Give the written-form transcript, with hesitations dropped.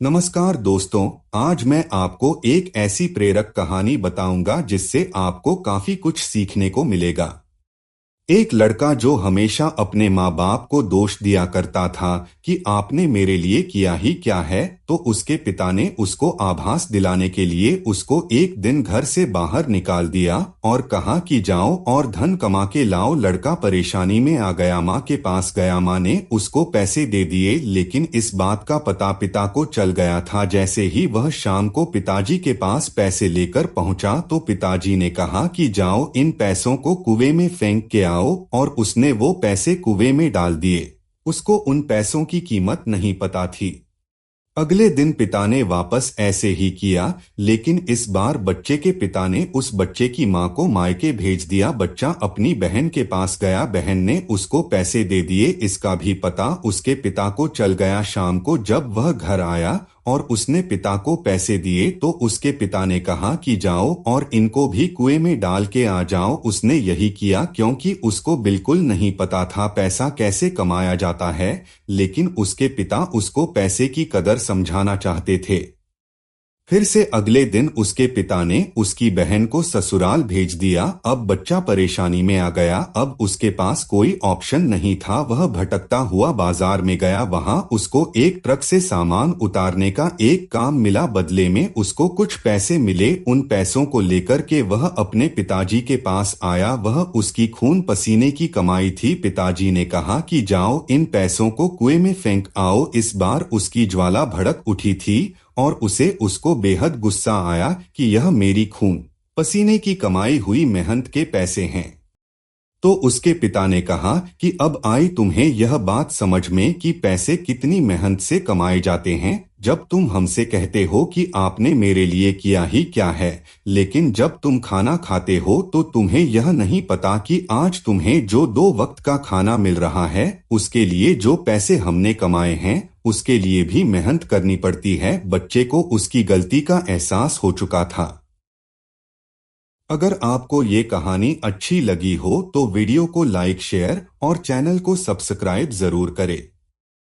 नमस्कार दोस्तों। आज मैं आपको एक ऐसी प्रेरक कहानी बताऊंगा जिससे आपको काफी कुछ सीखने को मिलेगा। एक लड़का जो हमेशा अपने माँ बाप को दोष दिया करता था कि आपने मेरे लिए किया ही क्या है, तो उसके पिता ने उसको आभास दिलाने के लिए उसको एक दिन घर से बाहर निकाल दिया और कहा कि जाओ और धन कमा के लाओ। लड़का परेशानी में आ गया, माँ के पास गया। माँ ने उसको पैसे दे दिए, लेकिन इस बात का पता पिता को चल गया था। जैसे ही वह शाम को पिताजी के पास पैसे लेकर पहुंचा तो पिताजी ने कहा कि जाओ इन पैसों को कुएं में फेंक के आओ, और उसने वो पैसे कुएं में डाल दिए। उसको उन पैसों की कीमत नहीं पता थी। अगले दिन पिता ने वापस ऐसे ही किया, लेकिन इस बार बच्चे के पिता ने उस बच्चे की मां को मायके भेज दिया। बच्चा अपनी बहन के पास गया, बहन ने उसको पैसे दे दिए। इसका भी पता उसके पिता को चल गया। शाम को जब वह घर आया और उसने पिता को पैसे दिए तो उसके पिता ने कहा कि जाओ और इनको भी कुएं में डाल के आ जाओ। उसने यही किया क्योंकि उसको बिल्कुल नहीं पता था पैसा कैसे कमाया जाता है, लेकिन उसके पिता उसको पैसे की कदर समझाना चाहते थे। फिर से अगले दिन उसके पिता ने उसकी बहन को ससुराल भेज दिया। अब बच्चा परेशानी में आ गया। अब उसके पास कोई ऑप्शन नहीं था। वह भटकता हुआ बाजार में गया। वहां उसको एक ट्रक से सामान उतारने का एक काम मिला। बदले में उसको कुछ पैसे मिले। उन पैसों को लेकर के वह अपने पिताजी के पास आया। वह उसकी खून पसीने की कमाई थी। पिताजी ने कहा कि जाओ इन पैसों को कुएं में फेंक आओ। इस बार उसकी ज्वाला भड़क उठी थी और उसको बेहद गुस्सा आया कि यह मेरी खून पसीने की कमाई हुई मेहनत के पैसे हैं। तो उसके पिता ने कहा कि अब आई तुम्हें यह बात समझ में कि पैसे कितनी मेहनत से कमाए जाते हैं। जब तुम हमसे कहते हो कि आपने मेरे लिए किया ही क्या है, लेकिन जब तुम खाना खाते हो तो तुम्हें यह नहीं पता कि आज तुम्हें जो 2 वक्त का खाना मिल रहा है, उसके लिए जो पैसे हमने कमाए हैं उसके लिए भी मेहनत करनी पड़ती है। बच्चे को उसकी गलती का एहसास हो चुका था। अगर आपको ये कहानी अच्छी लगी हो तो वीडियो को लाइक, शेयर और चैनल को सब्सक्राइब जरूर करें।